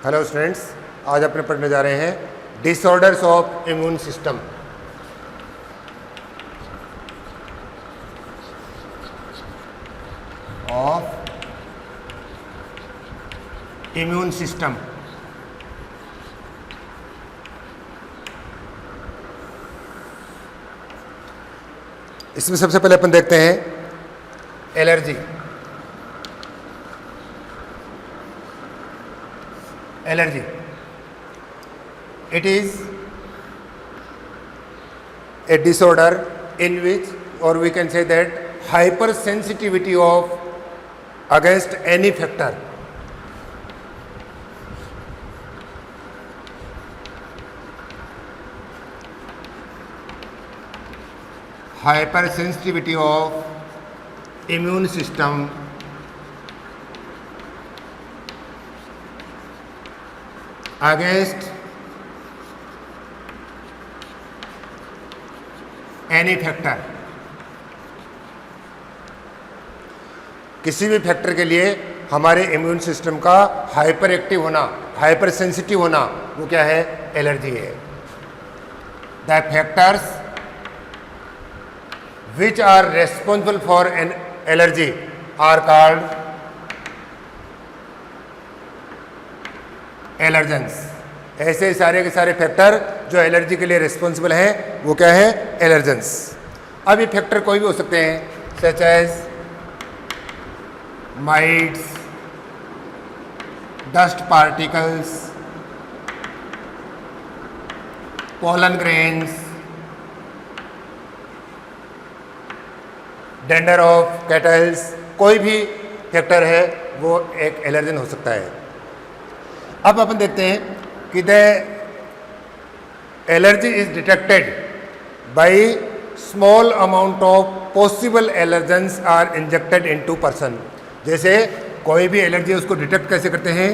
Hello students, आज अपने पढ़ने जा रहे हैं disorders of immune system. Of immune system. इसमें सबसे पहले अपन देखते हैं allergy. Allergy. It is a disorder in which, or we can say that, hypersensitivity of against any factor. Hypersensitivity of immune system against any factor। किसी भी factor के लिए हमारे इम्यून सिस्टम का हाइपर एक्टिव होना, हाइपर सेंसिटिव होना, वो क्या है? एलर्जी है। The factors which are responsible for an allergy are called allergens. ऐसे सारे के सारे फैक्टर जो एलर्जी के लिए रिस्पॉन्सिबल हैं वो क्या है? एलर्जेंस। अब ये फैक्टर कोई भी हो सकते हैं, such as mites, dust particles, pollen grains, dander of cattles. कोई भी फैक्टर है वो एक एलर्जन हो सकता है। अब अपन देखते हैं कि the allergy is detected by small amount of possible allergens are injected into person. जैसे कोई भी एलर्जी है उसको डिटेक्ट कैसे करते हैं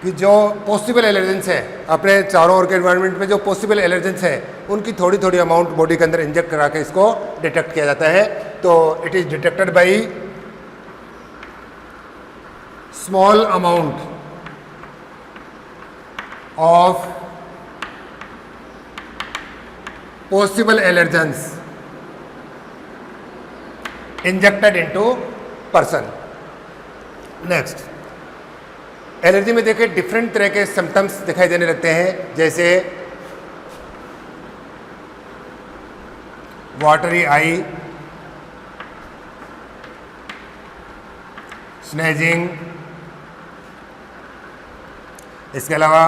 कि जो पॉसिबल एलर्जेंस है अपने चारों ओर के एनवायरनमेंट में, जो पॉसिबल एलर्जेंस है उनकी थोड़ी थोड़ी अमाउंट बॉडी के अंदर इंजेक्ट करा के इसको डिटेक्ट किया जाता है। तो it is detected bye small amount of possible allergens injected into person। Next, allergy में देखिए डिफरेंट तरह के सिम्टम्स दिखाई देने लगते हैं, जैसे वाटरी आई, स्नेजिंग, इसके अलावा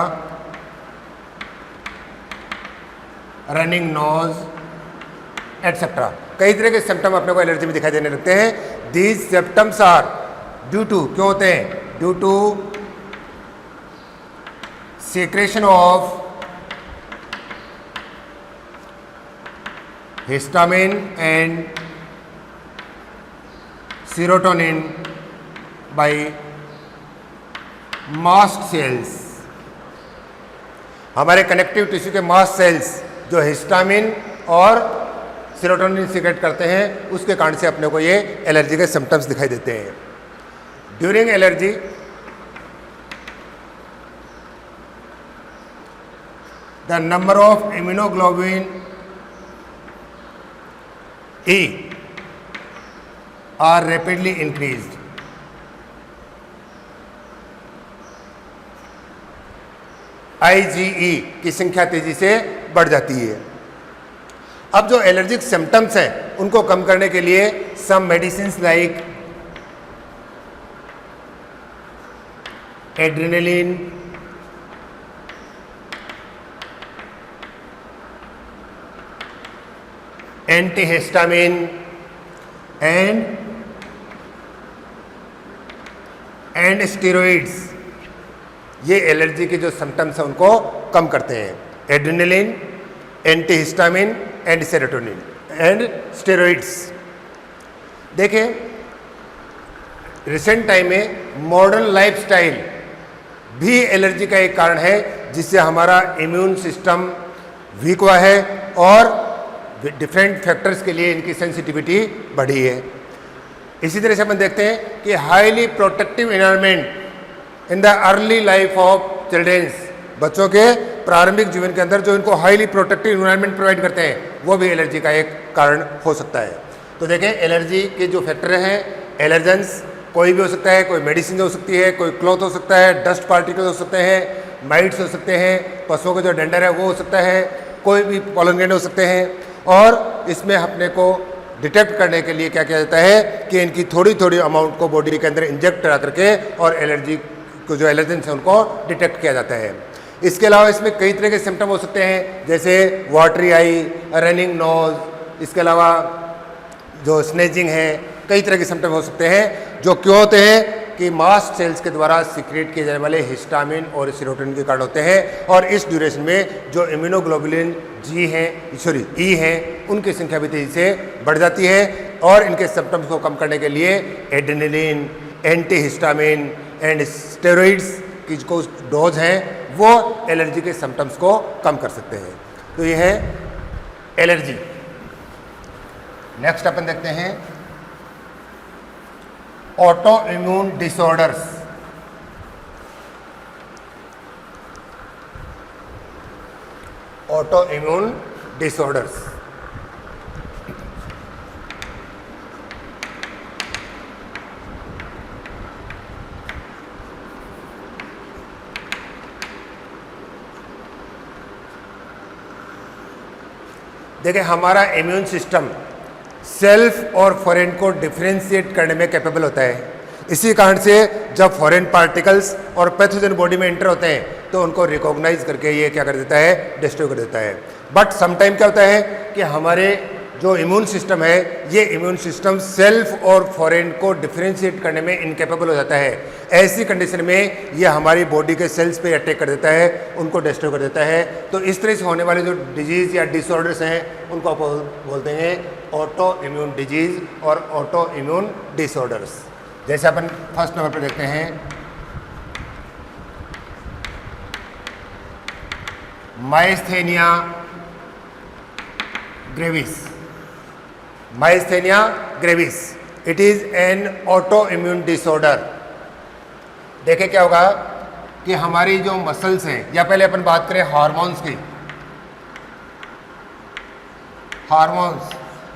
रनिंग नोज एटसेट्रा। कई तरह के सिम्टम अपने को एलर्जी में दिखाई देने लगते हैं। These symptoms are due to, क्यों होते हैं? Due to secretion of histamine and serotonin by mast cells. हमारे कनेक्टिव टिश्यू के मास्ट सेल्स जो हिस्टामिन और सीरोटोनिन सीक्रेट करते हैं, उसके कारण से अपने को ये एलर्जी के सिम्टम्स दिखाई देते हैं। During allergy the number of immunoglobulin E R rapidly increased. IgE की संख्या तेजी से बढ़ जाती है। अब जो एलर्जिक सिम्टम्स हैं उनको कम करने के लिए some medicines like adrenaline, antihistamine and steroids, ये एलर्जी के जो सिम्टम्स हैं उनको कम करते हैं। Adrenaline, antihistamine and serotonin and steroids. देखिए रिसेंट टाइम में मॉडर्न लाइफस्टाइल भी एलर्जी का एक कारण है, जिससे हमारा इम्यून सिस्टम वीक हुआ है और डिफरेंट फैक्टर्स के लिए इनकी सेंसिटिविटी बढ़ी है। इसी तरह से अपन देखते हैं कि highly protective environment in the early life of childrens, बच्चों के प्रारंभिक जीवन के अंदर जो इनको हाईली प्रोटेक्टिव इन्वायरमेंट प्रोवाइड करते हैं वो भी एलर्जी का एक कारण हो सकता है। तो देखें एलर्जी के जो फैक्टर हैं, एलर्जेंस कोई भी हो सकता है, कोई मेडिसिन हो सकती है, कोई क्लॉथ हो सकता है, डस्ट पार्टिकल हो सकते हैं, माइट्स हो सकते हैं, पशुओं का जो डेंडर है वो हो सकता है, कोई भी पॉलन ग्रैंड हो सकते हैं। और इसमें अपने को डिटेक्ट करने के लिए क्या किया जाता है कि इनकी थोड़ी थोड़ी अमाउंट को बॉडी के अंदर इंजेक्ट करा करके और एलर्जी को जो एलर्जेंस है उनको डिटेक्ट किया जाता है। इसके अलावा इसमें कई तरह के सिम्टम हो सकते हैं, जैसे वाटरी आई, रनिंग नोज, इसके अलावा जो स्नेजिंग है, कई तरह के सिम्टम हो सकते हैं जो क्यों होते हैं कि मास्ट सेल्स के द्वारा सीक्रेट किए जाने वाले हिस्टामिन और सेरोटोनिन के कारण होते हैं। और इस ड्यूरेशन में जो इम्यूनोग्लोबुलिन ई हैं उनकी संख्या भी तेजी से बढ़ जाती है और इनके सिम्टम्स को कम करने के लिए एड्रेनलिन, एंटीहिस्टामिन एंड स्टेरॉइड्स की जो डोज हैं वो एलर्जी के सिम्टम्स को कम कर सकते हैं। तो ये है एलर्जी। नेक्स्ट अपन देखते हैं auto immune disorders. Auto immune disorders देखिए हमारा इम्यून सिस्टम सेल्फ और फॉरेन को डिफ्रेंशिएट करने में कैपेबल होता है। इसी कारण से जब फॉरेन पार्टिकल्स और पैथोजन बॉडी में एंटर होते हैं तो उनको रिकॉग्नाइज करके ये क्या कर देता है, डिस्ट्रॉय कर देता है। बट समटाइम क्या होता है कि हमारे जो इम्यून सिस्टम है ये इम्यून सिस्टम सेल्फ और फॉरेन को डिफ्रेंशिएट करने में इनकेपेबल हो जाता है। ऐसी कंडीशन में ये हमारी बॉडी के सेल्स पे अटैक कर देता है, उनको डिस्ट्रॉय कर देता है। तो इस तरह से होने वाले जो डिजीज़ या डिसऑर्डर्स हैं उनको आप बोलते हैं ऑटो इम्यून डिजीज़ और ऑटो इम्यून डिसऑर्डर्स। जैसे अपन फर्स्ट नंबर पर देखते हैं myasthenia gravis. Myasthenia gravis it is an auto immune disorder. देखें क्या होगा कि हमारी जो मसल्स हैं, या पहले अपन बात करें हार्मोन्स की।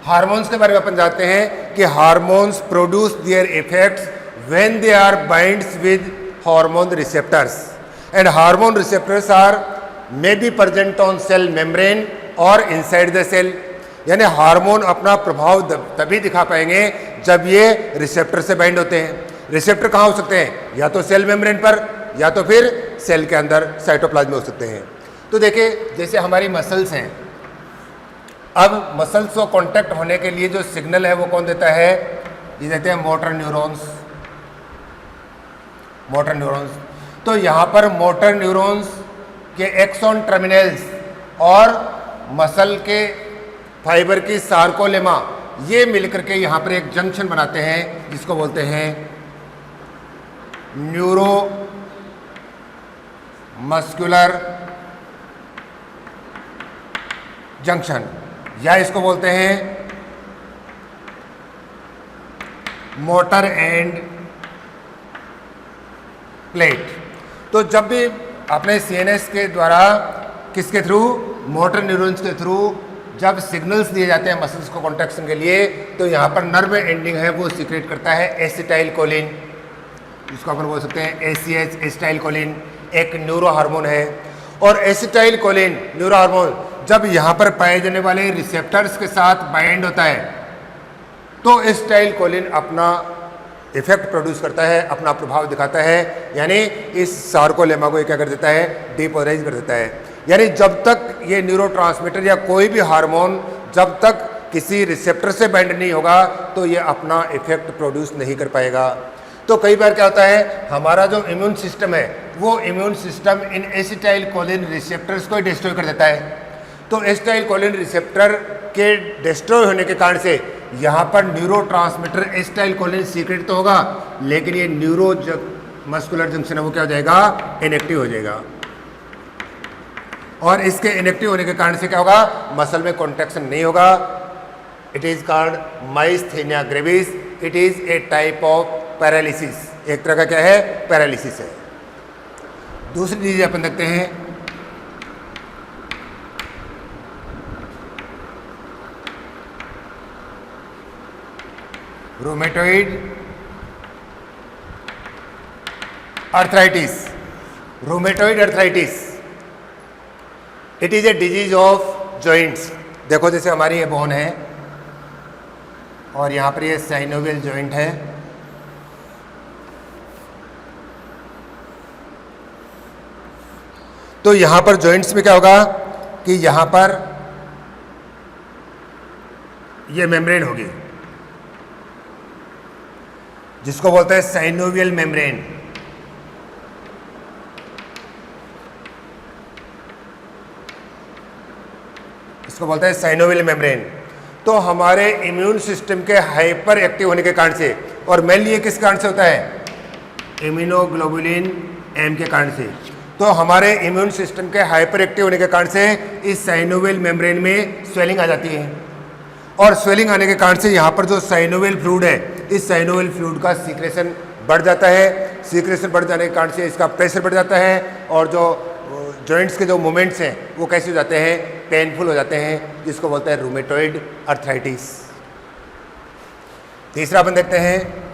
हार्मोन्स के बारे में अपन जानते हैं कि hormones produce their effects when they are binds with hormone receptors and hormone receptors are may be present on cell membrane और इनसाइड द सेल। यानी हार्मोन अपना प्रभाव तभी दिखा पाएंगे जब ये रिसेप्टर से बाइंड होते हैं। रिसेप्टर कहाँ हो सकते हैं, या तो सेल मेम्ब्रेन पर या तो फिर सेल के अंदर साइटोप्लाज्म में हो सकते हैं। तो देखिए जैसे हमारी मसल्स हैं, अब मसल्स को कांटेक्ट होने के लिए जो सिग्नल है वो कौन देता है, ये देते हैं मोटर न्यूरॉन्स। मोटर न्यूरॉन्स, तो यहाँ पर मोटर न्यूरॉन्स के एक्सॉन टर्मिनल्स और मसल के फाइबर की सार्कोलेमा ये मिलकर के यहाँ पर एक जंक्शन बनाते हैं जिसको बोलते हैं न्यूरो मस्कुलर जंक्शन, या इसको बोलते हैं मोटर एंड प्लेट। तो जब भी अपने सीएनएस के द्वारा किसके थ्रू, मोटर न्यूरॉन्स के थ्रू जब सिग्नल्स दिए जाते हैं मसल्स को कॉन्ट्रैक्शन के लिए, तो यहाँ पर नर्व एंडिंग है वो सीक्रेट करता है एसिटाइल कोलिन, जिसको अपन बोल सकते हैं ACH एसिटाइल कोलिन, एक न्यूरो हार्मोन है। और एसिटाइल कोलिन न्यूरो हार्मोन जब यहाँ पर पाए जाने वाले रिसेप्टर्स के साथ बाइंड होता है तो एसिटाइल कोलिन अपना इफेक्ट प्रोड्यूस करता है, अपना प्रभाव दिखाता है, यानी इस सार्कोलेमा को क्या कर देता है, डिपोलराइज कर देता है। यानी जब तक ये न्यूरोट्रांसमीटर या कोई भी हार्मोन जब तक किसी रिसेप्टर से बाइंड नहीं होगा तो ये अपना इफेक्ट प्रोड्यूस नहीं कर पाएगा। तो कई बार क्या होता है, हमारा जो इम्यून सिस्टम है वो immune system in acetyl choline receptors को डिस्ट्रॉय कर देता है। तो एसिटाइल कोलिन रिसेप्टर के डिस्ट्रॉय होने के कारण से यहाँ पर न्यूरोट्रांसमीटर एसिटाइल कोलिन सीक्रेट तो होगा, लेकिन ये न्यूरो मस्कुलर जंक्शन है वो क्या हो जाएगा, इनएक्टिव हो जाएगा। और इसके इनएक्टिव होने के कारण से क्या होगा, मसल में कॉन्ट्रैक्शन नहीं होगा। It is called myasthenia gravis. It is a type of paralysis, एक तरह का क्या है, पैरालिसिस है। दूसरी डिजीज अपन देखते हैं rheumatoid arthritis. Rheumatoid arthritis it is a disease of joints. देखो जैसे हमारी ये बोन है और यहाँ पर ये साइनोवियल जॉइंट है, तो यहाँ पर जॉइंट्स में क्या होगा कि यहाँ पर ये मेम्ब्रेन होगी जिसको बोलते हैं साइनोवियल मेम्ब्रेन। इसको बोलते हैं साइनोवियल मेम्ब्रेन। तो हमारे इम्यून सिस्टम के हाइपर एक्टिव होने के कारण से, और मेनली ये किस कारण से होता है, इम्यूनोग्लोबुलिन एम के कारण से। तो हमारे इम्यून सिस्टम के हाइपर एक्टिव होने के कारण से इस साइनोवियल मेम्ब्रेन में स्वेलिंग आ जाती है, और स्वेलिंग आने के कारण से यहाँ पर जो साइनोवियल फ्लूइड है, इस साइनोवियल फ्लूइड का सीक्रेशन बढ़ जाता है। सीक्रेशन बढ़ जाने के कारण से इसका प्रेशर बढ़ जाता है, और जो जॉइंट्स के जो मूवमेंट्स हैं वो कैसे हो जाते हैं, पेनफुल हो जाते हैं, जिसको बोलते हैं रूमेटॉइड अर्थराइटिस। तीसरा अपन देखते हैं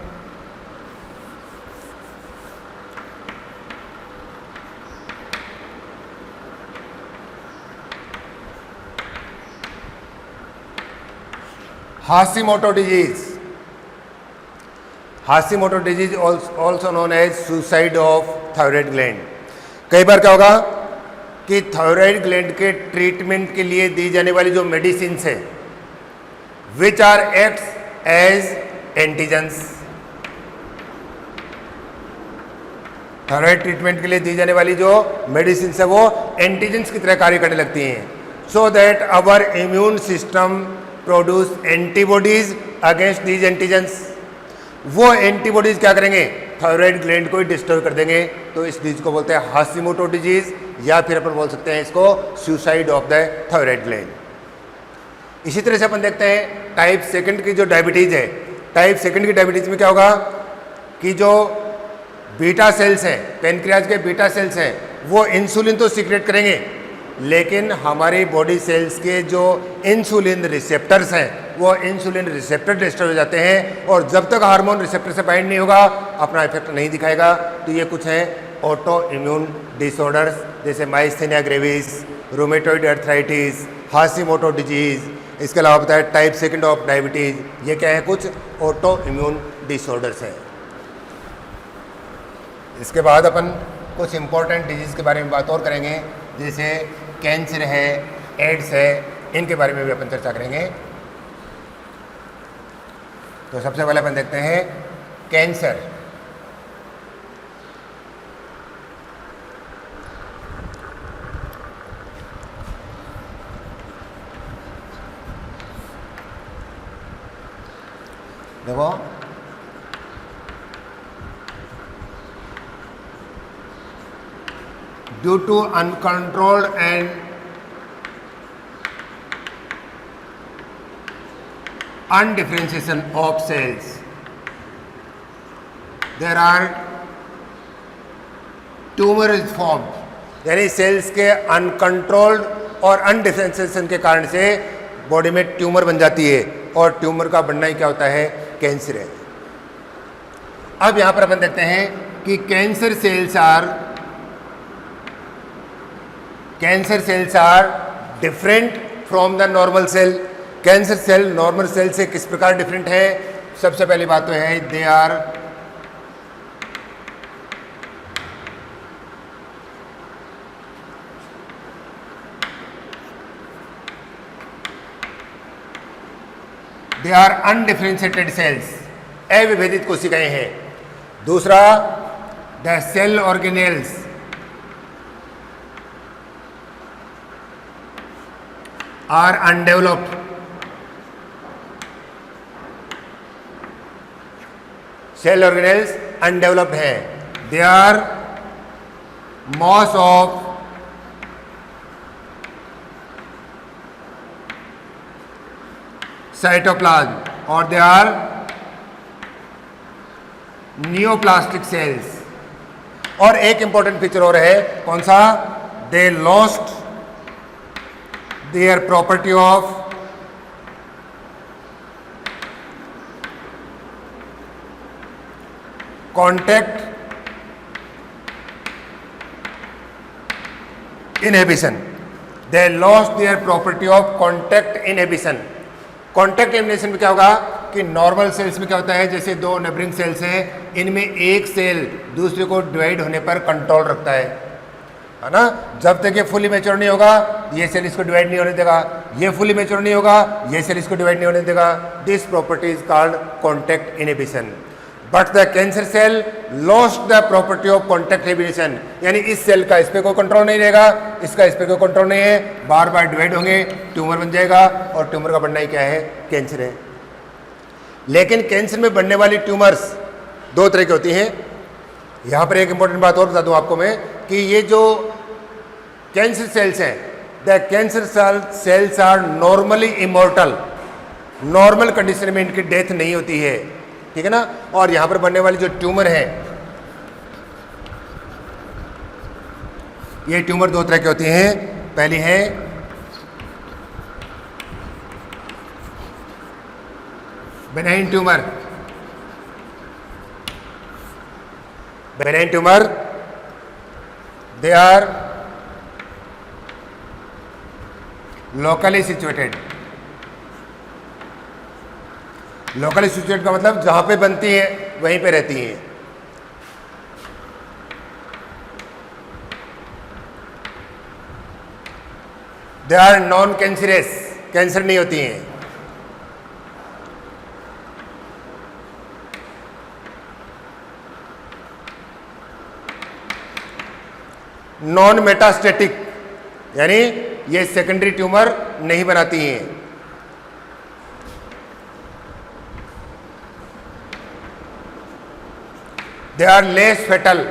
Hashimoto disease. Hashimoto disease also known as suicide of thyroid gland. कई बार क्या होगा कि थायराइड ग्लैंड के ट्रीटमेंट के लिए दी जाने वाली जो मेडिसिन है which are acts as antigens. Thyroid treatment के लिए दी जाने वाली जो मेडिसिन है वो एंटीजेंस की तरह कार्य करने लगती हैं, so that our immune system produce antibodies against these antigens. वो एंटीबॉडीज क्या करेंगे, थायराइड ग्लैंड को ही डिस्ट्रॉय कर देंगे। तो इस डिजीज को बोलते हैं हाशिमोटो डिजीज, या फिर अपन बोल सकते हैं इसको suicide of the thyroid gland. इसी तरह से अपन देखते हैं टाइप सेकंड की जो डायबिटीज है, टाइप सेकंड की डायबिटीज में क्या होगा कि जो बीटा सेल्स हैं, पेनक्रियाज के बीटा सेल्स हैं, वो इंसुलिन तो सीक्रेट करेंगे, लेकिन हमारी बॉडी सेल्स के जो इंसुलिन रिसेप्टर्स हैं वो इंसुलिन रिसेप्टर डिस्टर्ब हो जाते हैं, और जब तक हार्मोन रिसेप्टर से बाइंड नहीं होगा अपना इफेक्ट नहीं दिखाएगा। तो ये कुछ हैं ऑटो इम्यून डिसऑर्डर्स, जैसे myasthenia gravis, rheumatoid arthritis, Hashimoto disease. इसके अलावा बताया टाइप सेकंड ऑफ डायबिटीज। ये क्या है, कुछ ऑटो इम्यून डिसऑर्डर्स हैं। इसके बाद अपन कुछ इंपॉर्टेंट डिजीज़ के बारे में बात और करेंगे, जैसे कैंसर है, एड्स है, इनके बारे में भी अपन चर्चा करेंगे। तो सबसे पहले अपन देखते हैं कैंसर। देखो due to uncontrolled and undifferentiation of cells, there are tumor is formed। यानी सेल्स के अनकंट्रोल्ड और अनडिफरेंशिएशन के कारण से बॉडी में ट्यूमर बन जाती है, और ट्यूमर का बनना ही क्या होता है, कैंसर है। अब यहां पर अपन देखते हैं कि cancer cells are different from the normal cell. Cancer cell normal cell से किस प्रकार डिफरेंट है? सबसे पहली बात तो है दे आर अनडिफरेंशिएटेड सेल्स, अविभेदित कोशिकाएं हैं। दूसरा the cell organelles are undeveloped. Cell organelles undeveloped है। They are mass of cytoplasm और दे आर नियोप्लास्टिक सेल्स। और एक इंपॉर्टेंट फीचर और है, कौन सा? They lost their property of contact inhibition. They lost their property of contact inhibition. Contact inhibition में क्या होगा कि नॉर्मल सेल्स में क्या होता है, जैसे दो नेबरिंग सेल्स हैं, इनमें एक सेल दूसरे को डिवाइड होने पर कंट्रोल रखता है ना। जब तक ये फुली मैच्योर नहीं होगा ये सेल इसको डिवाइड नहीं होने देगा, ये फुली मैच्योर नहीं होगा ये सेल इसको डिवाइड नहीं होने देगा। This property is called contact inhibition. But the cancer cell lost the property of contact inhibition, यानी इस सेल का इस पर कोई कंट्रोल नहीं रहेगा, इसका इस पर कोई कंट्रोल नहीं है, बार बार डिवाइड होंगे, ट्यूमर बन जाएगा, और ट्यूमर का बनना ही क्या है? कैंसर है। लेकिन कैंसर में बनने वाली ट्यूमर्स दो तरह की होती हैं। यहाँ पर एक इंपॉर्टेंट बात और बता दूँ आपको मैं कि ये जो कैंसर सेल्स हैं, the cancer cells are normally immortal. Normal condition में इनकी डेथ नहीं होती है, ठीक है ना। और यहाँ पर बनने वाली जो ट्यूमर है, ये ट्यूमर दो तरह की होती हैं। पहली है benign tumour. Benign tumour they are locally situated. Locally situated का मतलब जहां पे बनती है वहीं पे रहती हैं। They are non cancerous, cancer नहीं होती हैं। नॉन मेटास्टेटिक, यानी ये सेकेंडरी ट्यूमर नहीं बनाती हैं। दे आर लेस फेटल,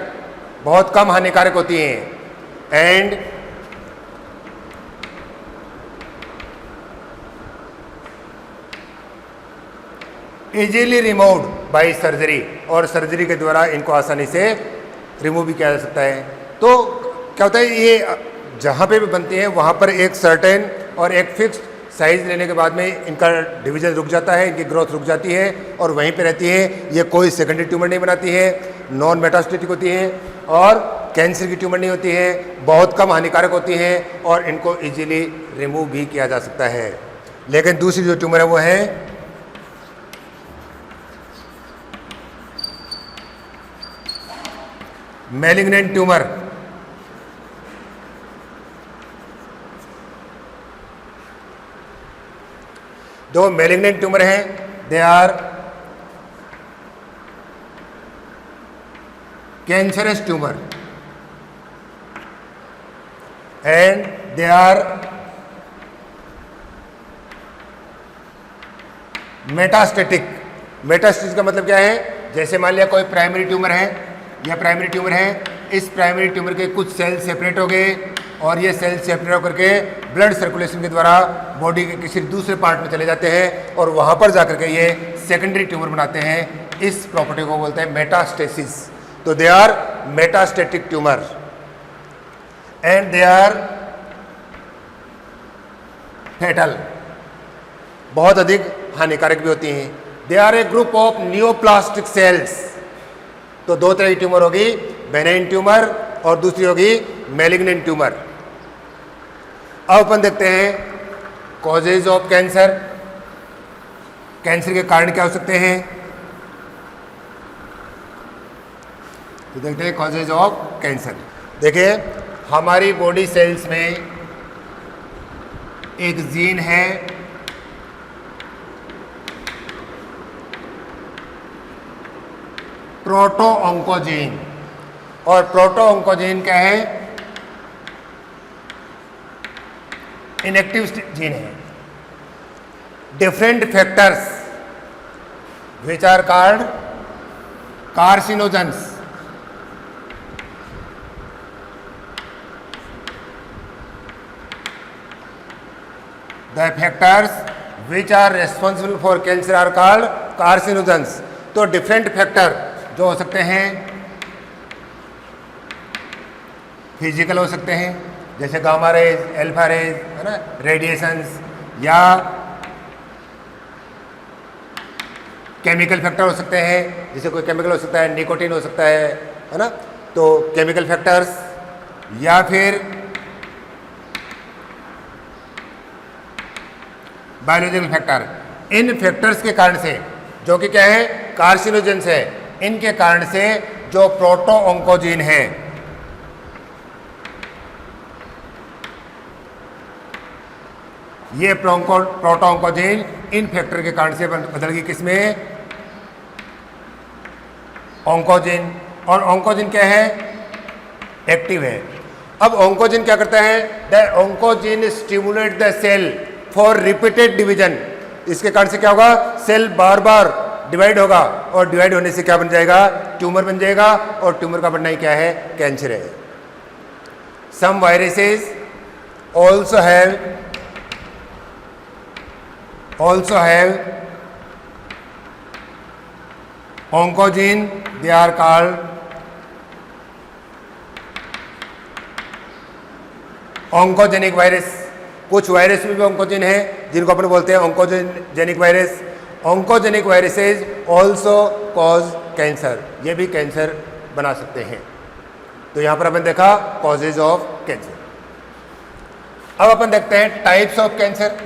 बहुत कम हानिकारक होती हैं। And easily removed by surgery, और सर्जरी के द्वारा इनको आसानी से रिमूव भी किया जा सकता है। तो क्या होता है, ये जहाँ पे भी बनती हैं वहाँ पर एक सर्टेन और एक फिक्स्ड साइज लेने के बाद में इनका डिवीजन रुक जाता है, इनकी ग्रोथ रुक जाती है और वहीं पे रहती है। ये कोई सेकेंडरी ट्यूमर नहीं बनाती है, नॉन मेटास्टेटिक होती है और कैंसर की ट्यूमर नहीं होती है, बहुत कम हानिकारक होती हैं और इनको इजीली रिमूव भी किया जा सकता है। लेकिन दूसरी जो ट्यूमर है वो है मैलिग्नेंट ट्यूमर। दो मैलिग्नेंट ट्यूमर हैं, they are cancerous tumour and they are metastatic. Metastatic का मतलब क्या है, जैसे मान लिया कोई प्राइमरी ट्यूमर है, यह प्राइमरी ट्यूमर है, इस प्राइमरी ट्यूमर के कुछ सेल सेपरेट हो गए और ये सेल सेपरेट होकर के ब्लड सर्कुलेशन के द्वारा बॉडी के किसी दूसरे पार्ट में चले जाते हैं और वहाँ पर जाकर के ये सेकेंडरी ट्यूमर बनाते हैं। इस प्रॉपर्टी को बोलते हैं मेटास्टेसिस। तो they are metastatic tumour and they are fatal, बहुत अधिक हानिकारक भी होती हैं। They are a group of neoplastic cells. तो दो तरह की ट्यूमर होगी, बेनाइन ट्यूमर और दूसरी होगी मैलिग्नेंट ट्यूमर। अब अपन देखते हैं कॉजेज ऑफ कैंसर। कैंसर के कारण क्या हो सकते हैं, तो देखते हैं कॉजेज ऑफ कैंसर। देखिए हमारी बॉडी सेल्स में एक जीन है प्रोटो ऑन्कोजीन, और प्रोटो ऑन्कोजीन क्या है, इनएक्टिव जीन है। Different factors which are called carcinogens, the factors which are responsible for cancer are called carcinogens. तो डिफरेंट फैक्टर जो हो सकते हैं फिजिकल हो सकते हैं, जैसे गामा रेज, अल्फा रेज, है ना, रेडिएशंस, या केमिकल फैक्टर हो सकते हैं, जैसे कोई केमिकल हो सकता है, निकोटीन हो सकता है ना, तो केमिकल फैक्टर्स, या फिर बायोलॉजिकल फैक्टर। इन फैक्टर्स के कारण से, जो कि क्या है, कार्सिनोजेंस है, इनके कारण से जो प्रोटो ऑन्कोजीन है, ये प्रोटो ऑन्कोजीन इन फैक्टर के कारण से बदल गई किसमें, ऑन्कोजीन। और ऑन्कोजीन क्या है, एक्टिव है। अब ऑन्कोजीन क्या करता है, the oncogene stimulate the cell for repeated division. इसके कारण से क्या होगा, सेल बार बार डिवाइड होगा, और डिवाइड होने से क्या बन जाएगा, ट्यूमर बन जाएगा, और ट्यूमर का बनना ही क्या है, कैंसर है। Some viruses also have oncogene, they are called oncogenic virus. कुछ वायरस में भी ऑन्कोजीन है, जिनको अपन बोलते हैं oncogenic virus. Oncogenic viruses also cause cancer, ये भी कैंसर बना सकते हैं। तो यहां पर अपन देखा कॉजेज ऑफ कैंसर। अब अपन देखते हैं types of cancer.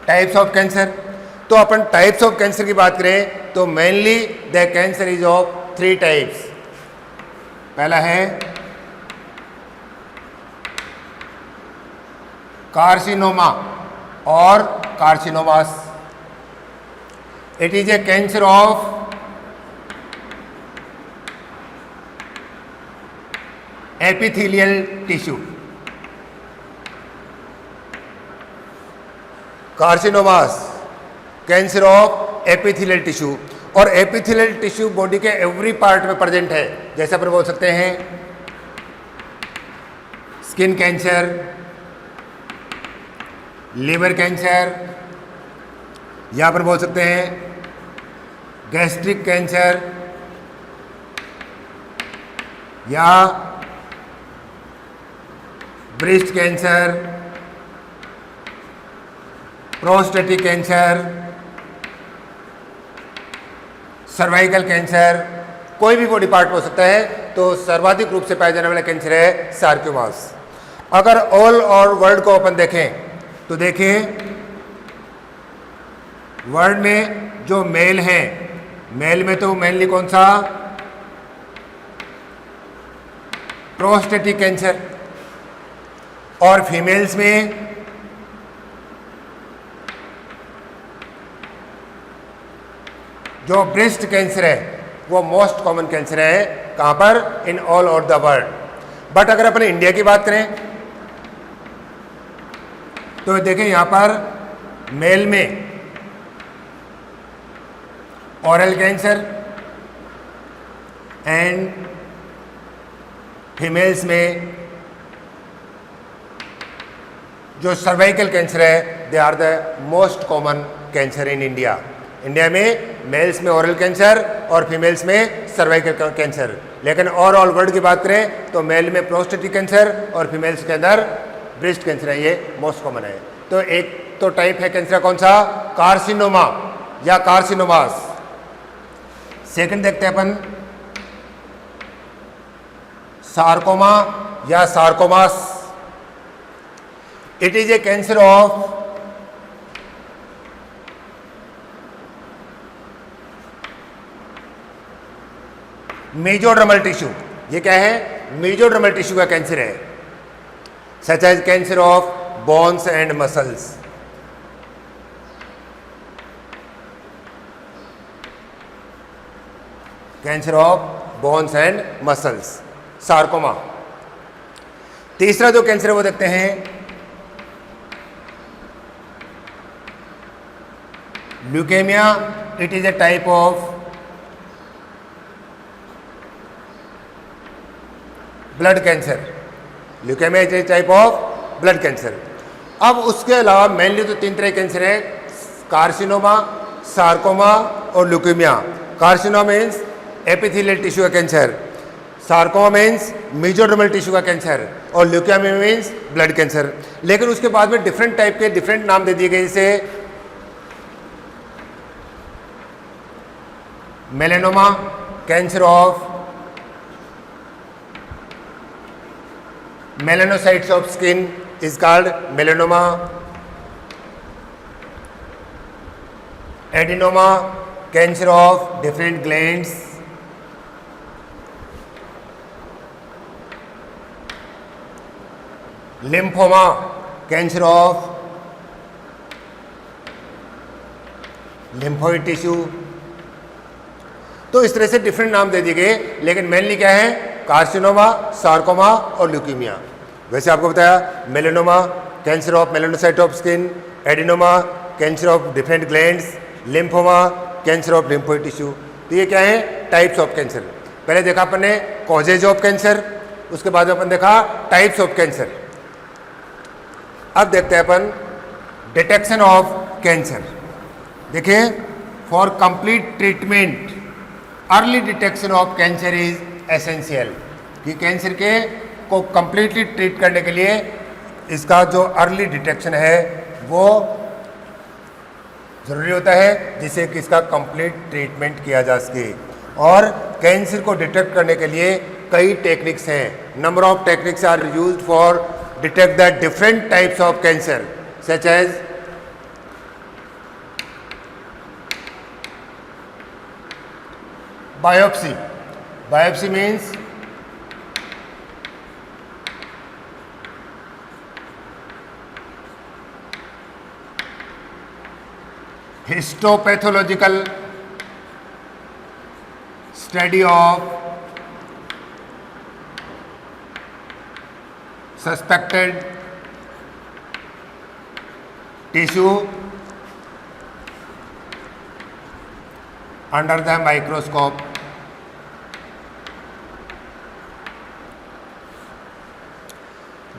Types of cancer, तो अपन टाइप्स ऑफ कैंसर की बात करें तो mainly the cancer is of 3 types. पहला है कार्सिनोमा और carcinomas. It is a cancer of epithelial tissue. Carcinomas cancer of epithelial tissue, और एपिथेलियल टिश्यू बॉडी के एवरी पार्ट में प्रेजेंट है। जैसे अपन बोल सकते हैं स्किन कैंसर, लिवर कैंसर, यहां पर बोल सकते हैं गैस्ट्रिक कैंसर, या breast cancer, prostatic cancer, cervical cancer, कोई भी बॉडी पार्ट हो सकता है। तो सर्वाधिक रूप से पाया जाने वाला कैंसर है सार्कोमास। अगर ऑल और वर्ल्ड को अपन देखें तो देखें वर्ल्ड में जो मेल है, मेल में तो मेनली कौन सा, प्रोस्टेटिक कैंसर, और फीमेल्स में जो ब्रेस्ट कैंसर है वो मोस्ट कॉमन कैंसर है। कहां पर, in all over the world. But अगर अपन इंडिया की बात करें तो देखें यहां पर मेल में ओरल कैंसर एंड फीमेल्स में जो सर्वाइकल कैंसर है, they are the most common cancer in India. India में मेल्स में ओरल कैंसर और फीमेल्स में सर्वाइकल कैंसर। लेकिन ओवरऑल वर्ल्ड की बात करें तो मेल में प्रोस्टेटिक कैंसर और फीमेल्स के अंदर ब्रेस्ट कैंसर है, ये मोस्ट कॉमन है। तो एक तो टाइप है कैंसर कौन सा, कार्सिनोमा या कार्सिनोमास। सेकंड देखते हैं अपन सार्कोमा या sarcomas. It is a cancer of mesodermal tissue. ये क्या है, मेजोड्रमल टिश्यू का कैंसर है। Such as cancer of bones and muscles. Cancer of bones and muscles, sarcoma. तीसरा जो कैंसर है वो देखते हैं leukaemia. It is a type of blood cancer. Leukaemia is a type of blood cancer. अब उसके अलावा मेनली तो 3 तरह के कैंसर है, कार्सिनोमा, सार्कोमा और leukaemia. Carcinoma means epithelial tissue का cancer, sarcoma means mesodermal tissue का कैंसर और ल्यूकेमिया मीन्स ब्लड कैंसर। लेकिन उसके बाद में डिफरेंट टाइप के डिफरेंट नाम दे दिए गए, जैसे melanoma, cancer of melanocytes of skin is called melanoma, adenoma, cancer of different glands, lymphoma, cancer of lymphoid tissue। तो इस तरह से डिफरेंट नाम दे दिए गए, लेकिन मेनली क्या है, कार्सिनोमा, सार्कोमा और ल्यूकीमिया। वैसे आपको बताया melanoma, cancer of melanocyte of skin, adenoma, cancer of different glands, lymphoma, cancer of lymphoid tissue. तो ये क्या है, टाइप्स ऑफ कैंसर। पहले देखा अपन ने कॉजेज ऑफ कैंसर, उसके बाद अपन देखा टाइप्स ऑफ कैंसर। अब देखते हैं अपन डिटेक्शन ऑफ कैंसर। देखिए, for complete treatment early detection of cancer is essential, कि कैंसर के को कंप्लीटली ट्रीट करने के लिए इसका जो अर्ली डिटेक्शन है वो ज़रूरी होता है, जिससे कि इसका कंप्लीट ट्रीटमेंट किया जा सके। और कैंसर को डिटेक्ट करने के लिए कई टेक्निक्स हैं। Number of techniques are used for detect the different types of cancer, such as biopsy. Biopsy means histopathological study of suspected tissue under the microscope।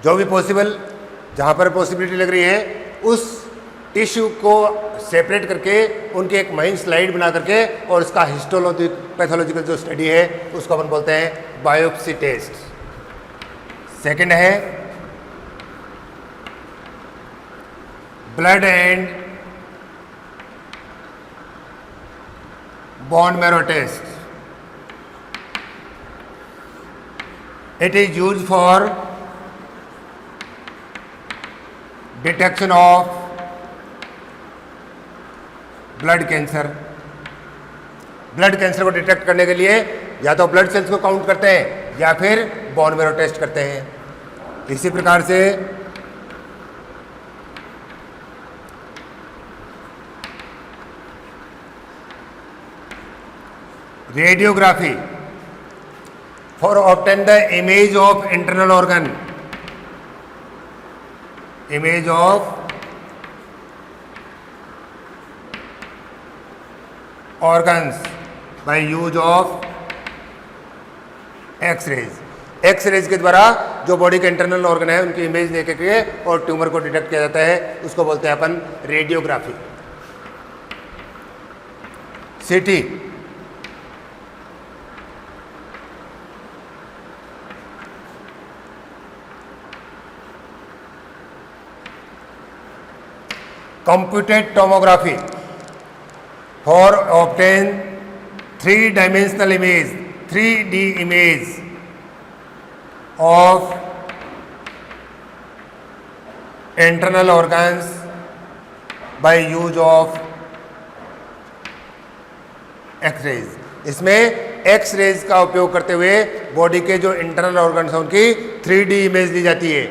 जो भी पॉसिबल, जहाँ पर पॉसिबिलिटी लग रही है, उस टिश्यू को सेपरेट करके उनकी एक महीन स्लाइड बना करके और उसका पैथोलॉजिकल जो स्टडी है उसको अपन बोलते हैं बायोप्सी टेस्ट। सेकंड है blood and bone marrow test. It is used for detection of blood cancer. Blood cancer को डिटेक्ट करने के लिए या तो ब्लड सेल्स को काउंट करते हैं या फिर बोन मैरो टेस्ट करते हैं। इसी प्रकार से radiography for obtain the image of internal organ, image of organs by use of X-rays. X-rays के द्वारा जो बॉडी के इंटरनल ऑर्गन है उनकी इमेज लेके के और ट्यूमर को डिटेक्ट किया जाता है, उसको बोलते हैं अपन रेडियोग्राफी। सीटी computed tomography for obtain 3-dimensional image, 3D image of internal organs by use of X-rays. इसमें एक्स-रेज का उपयोग करते हुए बॉडी के जो इंटरनल ऑर्गन्स हैं उनकी 3D इमेज ली जाती है,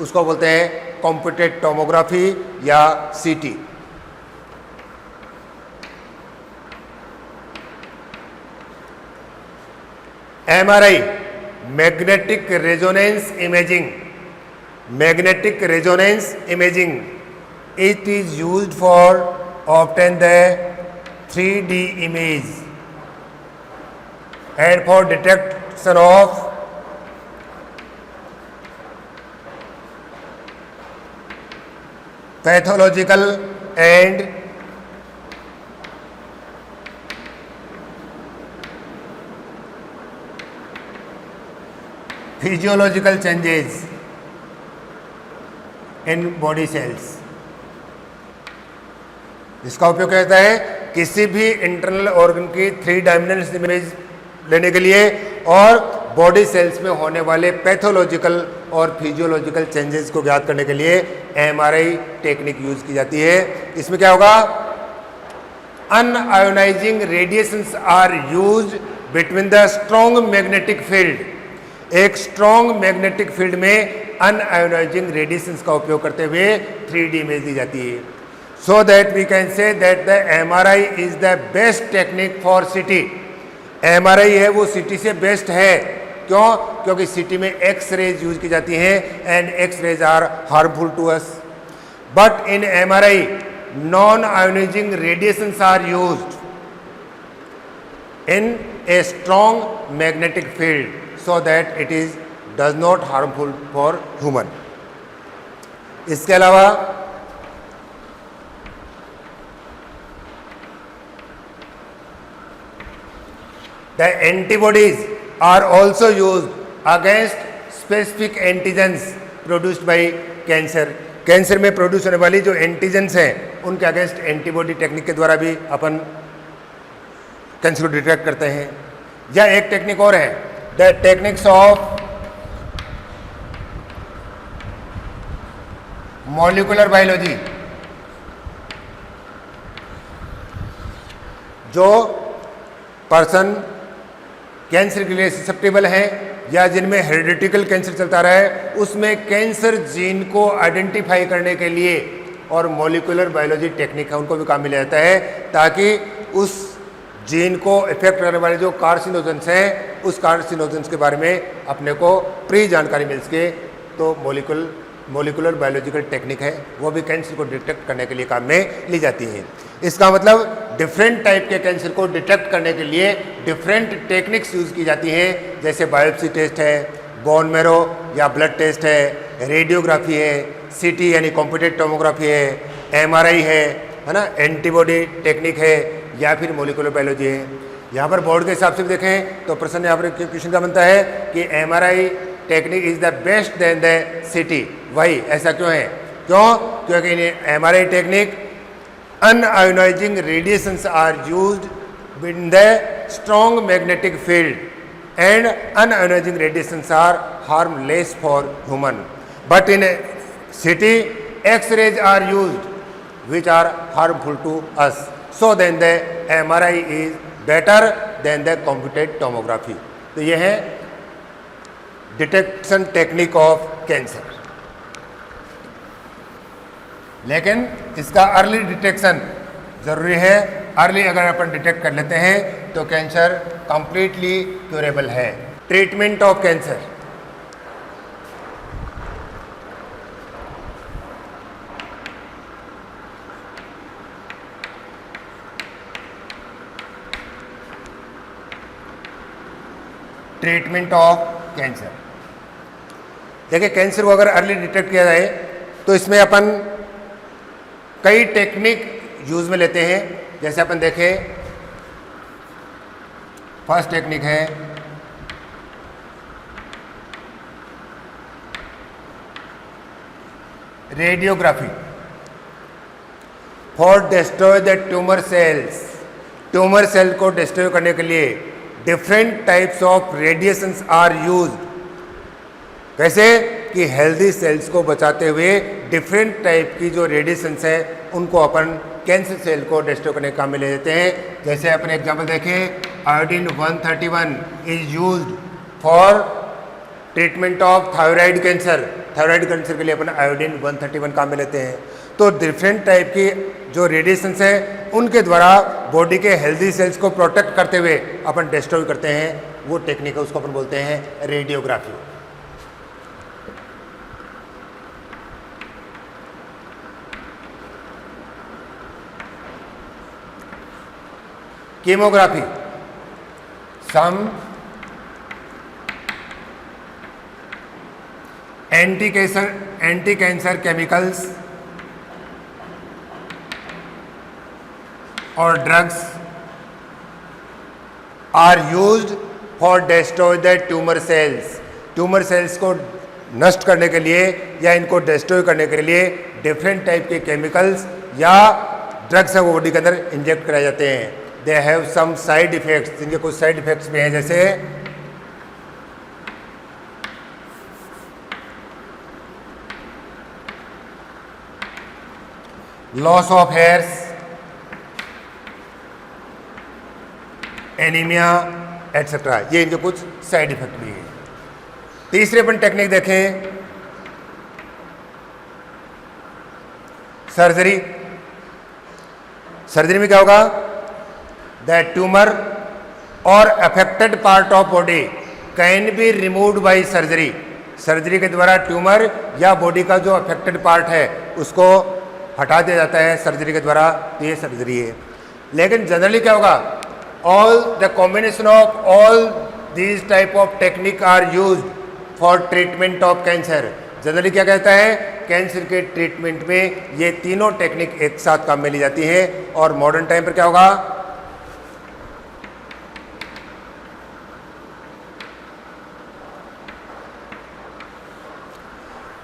उसको बोलते हैं कंप्यूटेड टोमोग्राफी या सीटी। MRI magnetic resonance imaging. Magnetic resonance imaging it is used for obtain the 3D image and for detection of pathological and physiological changes in body cells. इसका उपयोग कहता है किसी भी इंटरनल ऑर्गन की 3 डायमेंशनल इमेज लेने के लिए और बॉडी सेल्स में होने वाले पैथोलॉजिकल और फिजियोलॉजिकल चेंजेस को ज्ञात करने के लिए एमआरआई टेक्निक यूज की जाती है। इसमें क्या होगा, unionizing radiations are used between the strong magnetic field. एक स्ट्रॉन्ग मैग्नेटिक फील्ड में अनआयोनाइजिंग रेडिएशंस का उपयोग करते हुए 3D इमेज दी जाती है। So that we can say that the MRI is the best technique for CT. MRI है वो सिटी से बेस्ट है। क्यों? क्योंकि सिटी में एक्स रेज यूज की जाती हैं and X rays are harmful to us. But in MRI non ionizing radiations are used in a strong magnetic field so that it is does not harmful for human। इसके अलावा the antibodies are also used against specific antigens produced by cancer। Cancer में produce होने वाली जो antigens हैं उनके against antibody technique के द्वारा भी अपन कैंसर को डिटेक्ट करते हैं। या एक टेक्निक और है, the techniques of molecular biology. जो पर्सन कैंसर के लिए ससेप्टेबल है या जिनमें हेरिडिटिकल कैंसर चलता रहा है उसमें कैंसर जीन को आइडेंटिफाई करने के लिए और मॉलिक्यूलर बायोलॉजी टेक्निक है उनको भी काम में लिया जाता है ताकि उस जीन को इफेक्ट करने वाले जो कार्सिनोजेंस हैं उस कार्सिनोजेंस के बारे में अपने को प्री जानकारी मिल सके। तो मॉलिक्यूलर बायोलॉजिकल टेक्निक है वो भी कैंसर को डिटेक्ट करने के लिए काम में ली जाती है। इसका मतलब डिफरेंट टाइप के कैंसर को डिटेक्ट करने के लिए डिफरेंट टेक्निक्स यूज़ की जाती हैं, जैसे बायोप्सी टेस्ट है, बोन मैरो या ब्लड टेस्ट है, रेडियोग्राफी है, सीटी यानी कंप्यूटेड टोमोग्राफी है, एमआरआई है ना, एंटीबॉडी टेक्निक है या फिर मॉलिक्यूलर बायोलॉजी है। यहाँ पर बोर्ड के हिसाब से भी देखें तो प्रश्न यहाँ पर क्वेश्चन का बनता है कि MRI technique is the best then the CT. वही ऐसा क्यों है? क्यों? क्योंकि MRI technique unionizing radiations are used in the strong magnetic field and unionizing radiations are harmless for human. But in CT x rays are used which are harmful to us. So then the MRI is better than the computed tomography। तो ये है detection technique of cancer. लेकिन इसका early detection जरूरी है। Early अगर अपन detect कर लेते हैं तो कैंसर कंप्लीटली क्यूरेबल है। Treatment of cancer, treatment of cancer. देखिए कैंसर को अगर अर्ली डिटेक्ट किया जाए तो इसमें अपन कई टेक्निक यूज में लेते हैं। जैसे अपन देखें, फर्स्ट टेक्निक है radiography for destroy the tumour cells. Tumour cell को डिस्ट्रॉय करने के लिए different types of radiations are used. कैसे कि हेल्दी सेल्स को बचाते हुए डिफरेंट टाइप की जो रेडिएशंस है उनको अपन कैंसर सेल को डिस्ट्रॉय करने के काम में ले लेते हैं। जैसे अपन एग्जांपल देखें, iodine 131 is used for treatment of thyroid cancer. Thyroid cancer के लिए अपन आयोडीन 131 काम में लेते हैं। तो डिफरेंट टाइप की जो रेडिएशंस हैं उनके द्वारा बॉडी के हेल्दी सेल्स को प्रोटेक्ट करते हुए अपन डिस्ट्रॉय करते हैं, वो टेक्निक है, उसको अपन बोलते हैं radiography. Chemography, some anti cancer chemicals or drugs are used for destroy the tumor cells। Tumour cells को नष्ट करने के लिए या इनको डिस्ट्रॉय करने के लिए डिफरेंट टाइप के केमिकल्स या ड्रग्स है वो बॉडी के अंदर इंजेक्ट कराए जाते हैं। They have some side effects, जिनके कुछ साइड इफेक्ट्स भी हैं, जैसे loss of hairs, anaemia etcetera, ये इनके कुछ साइड इफेक्ट भी हैं। तीसरी अपन टेक्निक देखें, सर्जरी। सर्जरी में क्या होगा? दैट ट्यूमर और affected part of body can be removed by surgery. Surgery के द्वारा ट्यूमर या बॉडी का जो अफेक्टेड पार्ट है उसको हटा दिया जाता है सर्जरी के द्वारा। ये सर्जरी है। लेकिन जनरली क्या होगा? All the combination of all these type of technique are used for treatment of cancer. Generally क्या कहता है? कैंसर के ट्रीटमेंट में ये तीनों टेक्निक एक साथ काम में ली जाती है। और मॉडर्न टाइम पर क्या होगा?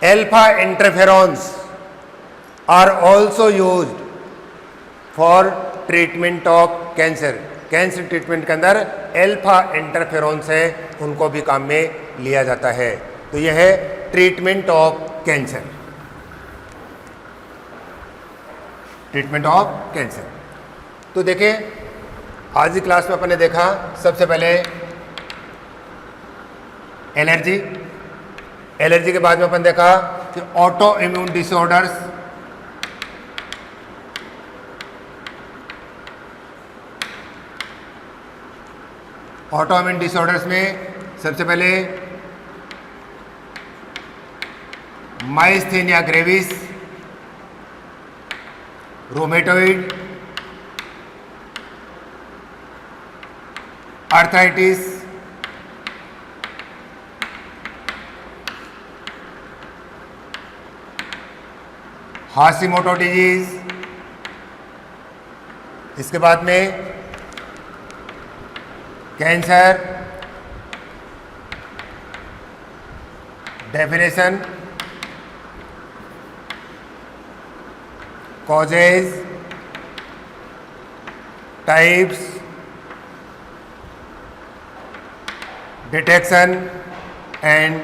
Alpha interferons are also used for treatment of cancer. Cancer treatment के अंदर अल्फा इंटरफेरॉन्स है, उनको भी काम में लिया जाता है। तो यह है treatment of cancer. Treatment of cancer. तो देखें, आज की क्लास में अपन ने देखा सबसे पहले एलर्जी। एलर्जी के बाद में अपन देखा कि auto immune disorders, auto immune disorders में सबसे पहले myasthenia gravis, rheumatoid, arthritis, Hashimoto disease, इसके बाद में cancer. Definition, causes, types, detection and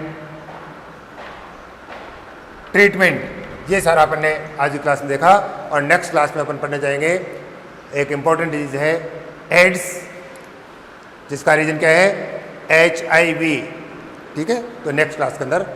treatment. ये सारा अपन ने आज की क्लास में देखा। और नेक्स्ट क्लास में अपन पढ़ने जाएंगे एक इम्पॉर्टेंट डिजीज है एड्स, जिसका रीजन क्या है? HIV। ठीक है, तो नेक्स्ट क्लास के अंदर